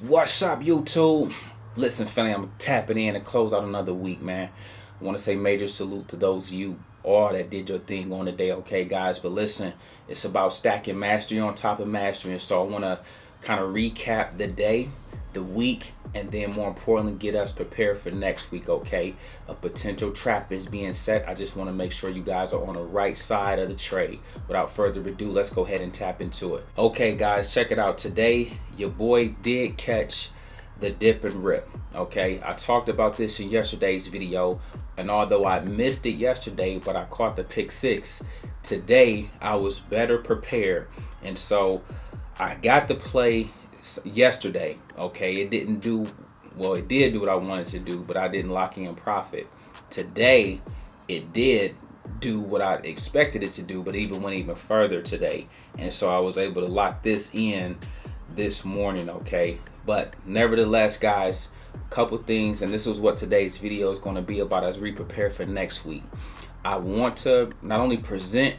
What's up, YouTube? Listen, family, I'm tapping in and close out another week, man. I want to say major salute to those of you all that did your thing on the day, okay, guys? But listen, it's about stacking mastery on top of mastery. And so I want to kind of recap the day, the week, and then more importantly, get us prepared for next week, okay? A potential trap is being set. I just want to make sure you guys are on the right side of the trade. Without further ado, let's go ahead and tap into it. Okay, guys, check it out. Today, your boy did catch the dip and rip. Okay, I talked about this in yesterday's video, and although I missed it yesterday, but I caught the pick six, today I was better prepared, and so I got to play yesterday. Okay, it didn't do well. It did do what I wanted to do, but I didn't lock in profit. Today, it did do what I expected it to do, but even went even further today, and so I was able to lock this in this morning. Okay, but nevertheless, guys, a couple things, and this is what today's video is going to be about as we prepare for next week. I want to not only present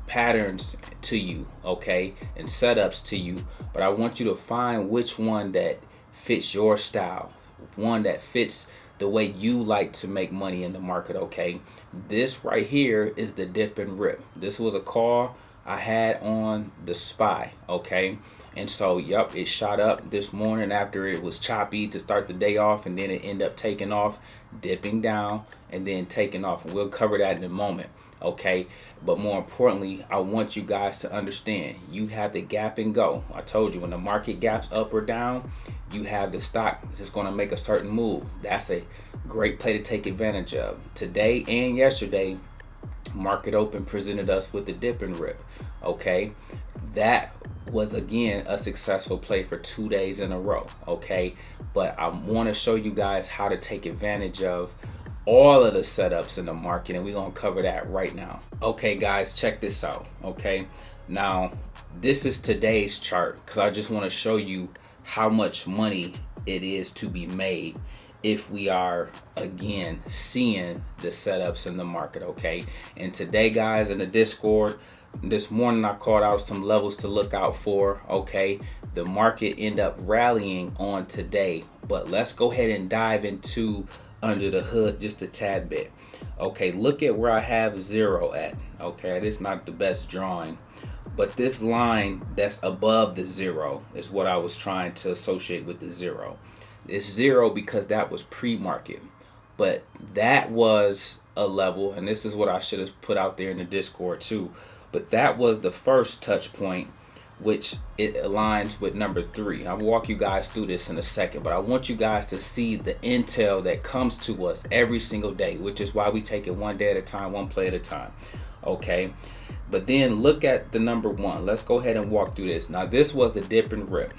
patterns to you, okay, and setups to you, but I want you to find which one that fits your style, one that fits the way you like to make money in the market, okay? This right here is the dip and rip. This was a call I had on the SPY, okay? And so, yep, it shot up this morning after it was choppy to start the day off, and then it ended up taking off, dipping down, and then taking off. And we'll cover that in a moment, okay? But more importantly, I want you guys to understand, you have the gap and go. I told you, when the market gaps up or down, you have the stock that's going to make a certain move. That's a great play to take advantage of. Today and yesterday, market open presented us with the dip and rip, okay? That was again a successful play for 2 days in a row, okay? But I want to show you guys how to take advantage of all of the setups in the market, and we're gonna cover that right now. Okay, guys, check this out. Okay, now this is today's chart because I just want to show you how much money it is to be made if we are again seeing the setups in the market. Okay, and today, guys, in the Discord this morning, I called out some levels to look out for. Okay, the market ended up rallying on today, but let's go ahead and dive into under the hood just a tad bit. Okay, look at where I have zero at. Okay, this is not the best drawing, but this line that's above the zero is what I was trying to associate with the zero. It's zero because that was pre-market, but that was a level, and this is what I should have put out there in the Discord too, but that was the first touch point, which it aligns with number 3. I'll walk you guys through this in a second, but I want you guys to see the intel that comes to us every single day, which is why we take it one day at a time, one play at a time. Okay, but then look at the number 1. Let's go ahead and walk through this. Now this was a dip and rip.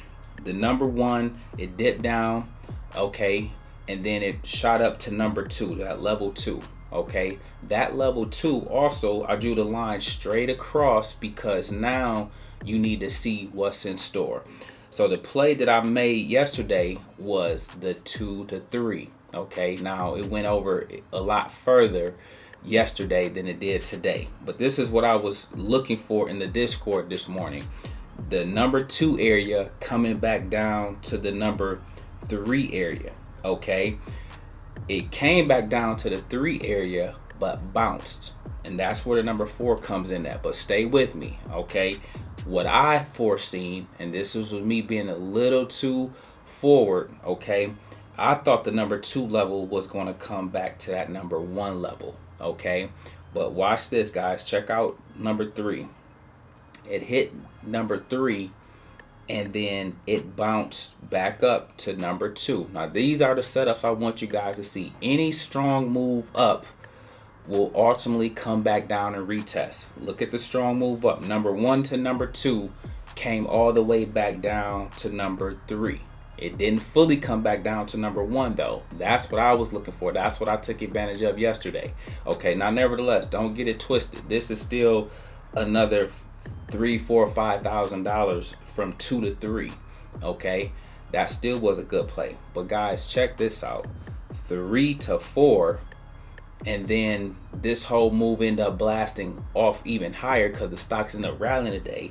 The number 1, it dipped down, okay, and then it shot up to number 2, that level 2. Okay, that level 2 also, I drew the line straight across because now you need to see what's in store. So the play that I made yesterday was the 2 to 3. Okay, now it went over a lot further yesterday than it did today, but this is what I was looking for in the Discord this morning. The number 2 area coming back down to the number 3 area. Okay, it came back down to the 3 area but bounced, and that's where the number 4 comes in at. But stay with me, okay? What I foreseen, and this was with me being a little too forward, okay, I thought the number 2 level was going to come back to that number 1 level, okay? But watch this, guys. Check out number 3. It hit number 3, and then it bounced back up to number 2. Now these are the setups I want you guys to see. Any strong move up will ultimately come back down and retest. Look at the strong move up. Number 1 to number 2 came all the way back down to number 3. It didn't fully come back down to number 1 though. That's what I was looking for. That's what I took advantage of yesterday. Okay, now nevertheless, don't get it twisted. This is still another $3, $4, $5,000 from 2 to 3. Okay, that still was a good play. But guys, check this out. 3 to 4, and then this whole move ended up blasting off even higher because the stocks ended up rallying today.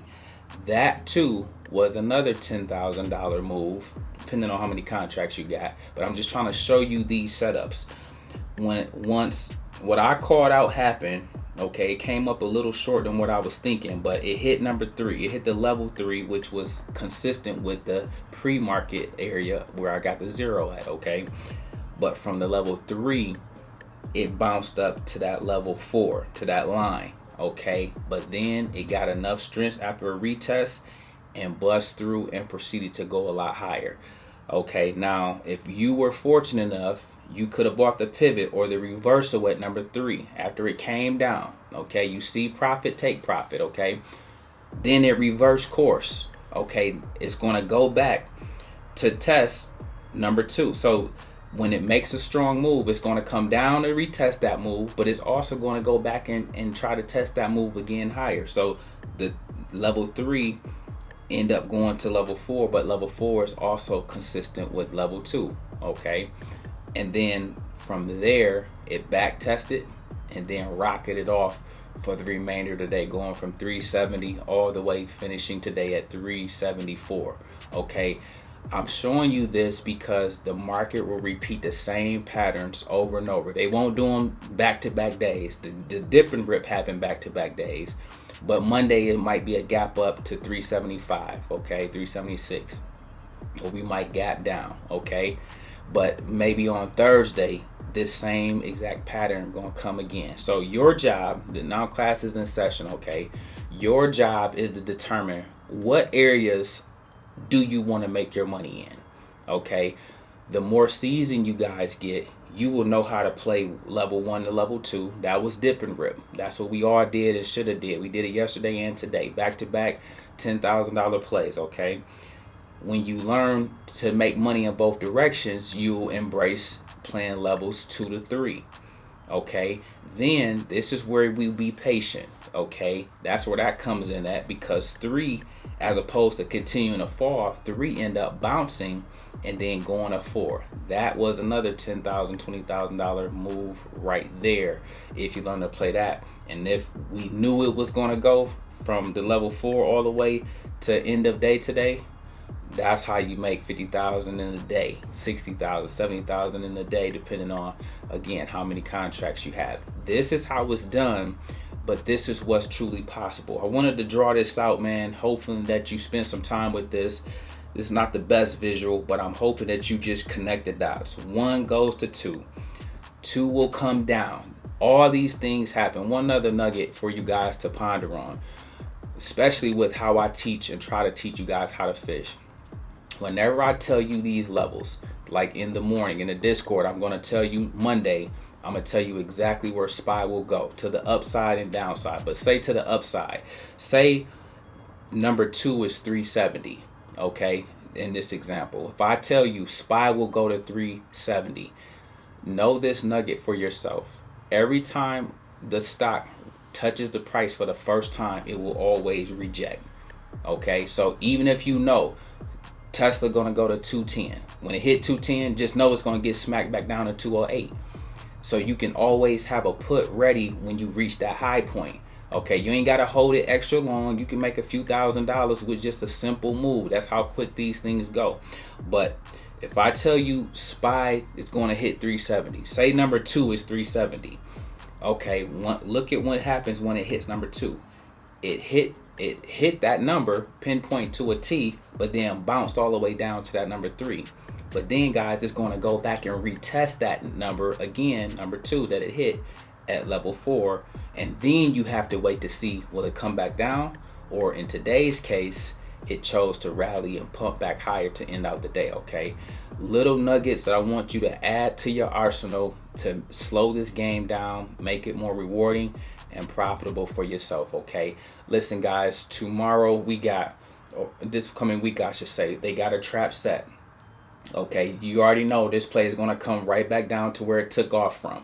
That too was another $10,000 move depending on how many contracts you got. But I'm just trying to show you these setups. Once what I called out happened, okay, it came up a little short than what I was thinking, but it hit number 3. It hit the level 3, which was consistent with the pre-market area where I got the 0 at, okay? But from the level 3, it bounced up to that level 4, to that line, okay? But then it got enough strength after a retest and bust through and proceeded to go a lot higher. Okay, now if you were fortunate enough, you could have bought the pivot or the reversal at number 3 after it came down. Okay, you see profit, take profit. Okay, then it reversed course. Okay, it's going to go back to test number 2. So when it makes a strong move, it's going to come down and retest that move, but it's also going to go back and try to test that move again higher. So the level 3 end up going to level 4, but level 4 is also consistent with level 2. Okay, and then from there it back tested and then rocketed off for the remainder of the day, going from 370 all the way finishing today at 374. Okay, I'm showing you this because the market will repeat the same patterns over and over. They won't do them back-to-back days. The dip and rip happen back-to-back days, but Monday it might be a gap up to 375, okay, 376, or we might gap down, okay? But maybe on Thursday, this same exact pattern gonna come again. So your job, the now class is in session, okay? Your job is to determine what areas do you want to make your money in, okay? The more seasoned you guys get, you will know how to play level 1 to level 2. That was dip and rip. That's what we all did and should have did. We did it yesterday and today, back-to-back $10,000 plays, okay? When you learn to make money in both directions, you'll embrace playing levels 2 to 3. Okay, then this is where we be patient. Okay, that's where that comes in at, because 3, as opposed to continuing to fall, 3 end up bouncing and then going to 4. That was another $10,000, $20,000 move right there if you learn to play that. And if we knew it was going to go from the level 4 all the way to end of day today, that's how you make 50,000 in a day, 60,000, 70,000 in a day, depending on, again, how many contracts you have. This is how it's done, but this is what's truly possible. I wanted to draw this out, man, hoping that you spend some time with this. This is not the best visual, but I'm hoping that you just connect the dots. 1 goes to 2. 2 will come down. All these things happen. One other nugget for you guys to ponder on, especially with how I teach and try to teach you guys how to fish. Whenever I tell you these levels, like in the morning in the Discord, I'm going to tell you Monday, I'm going to tell you exactly where SPY will go, to the upside and downside. But say to the upside, say number 2 is 370, okay, in this example. If I tell you SPY will go to 370, know this nugget for yourself. Every time the stock touches the price for the first time, it will always reject. Okay, so even if you know Tesla gonna go to 210, when it hit 210, just know it's gonna get smacked back down to 208. So you can always have a put ready when you reach that high point. Okay, you ain't gotta hold it extra long. You can make a few $1,000s with just a simple move. That's how quick these things go. But if I tell you SPY is going to hit 370, say number 2 is 370. Okay, look at what happens when it hits number 2. It hit that number, pinpoint to a T, but then bounced all the way down to that number 3. But then, guys, it's going to go back and retest that number again, number 2, that it hit at level 4. And then you have to wait to see, will it come back down? Or in today's case, it chose to rally and pump back higher to end out the day, okay? Little nuggets that I want you to add to your arsenal to slow this game down, make it more rewarding and profitable for yourself, okay? Listen, guys, tomorrow we got, or this coming week, I should say, they got a trap set. Okay, you already know this play is going to come right back down to where it took off from.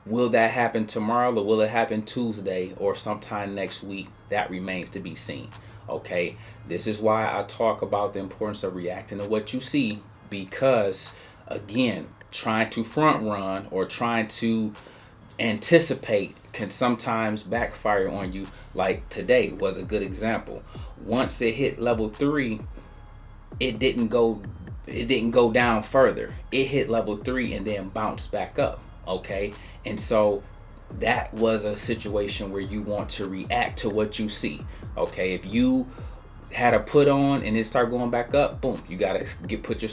Will that happen tomorrow, or will it happen Tuesday or sometime next week? That remains to be seen. Okay, this is why I talk about the importance of reacting to what you see, because again, trying to front run or trying to anticipate can sometimes backfire on you. Like today was a good example. Once it hit level 3, it didn't go it didn't go down further. It hit level 3 and then bounced back up. Okay, and so that was a situation where you want to react to what you see. Okay, if you had a put on and it start going back up, boom, you gotta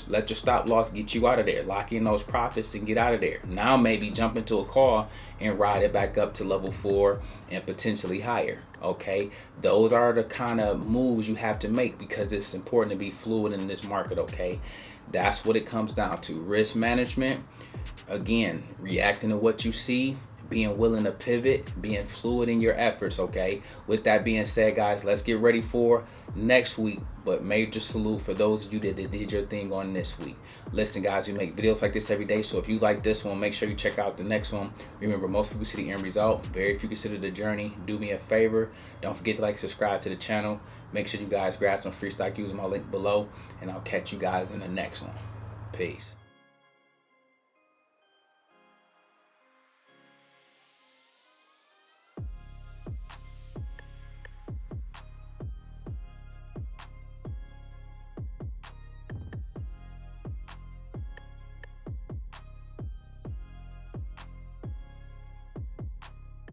let your stop loss get you out of there, lock in those profits and get out of there. Now maybe jump into a call and ride it back up to level 4 and potentially higher. Okay, those are the kind of moves you have to make because it's important to be fluid in this market. Okay, that's what it comes down to. Risk management, again, reacting to what you see, being willing to pivot, being fluid in your efforts. Okay, with that being said, guys, let's get ready for next week. But major salute for those of you that did your thing on this week. Listen, guys, we make videos like this every day, so if you like this one, make sure you check out the next one. Remember, most people see the end result, very few consider the journey. Do me a favor, don't forget to subscribe to the channel. Make sure you guys grab some free stock using my link below, and I'll catch you guys in the next one. Peace.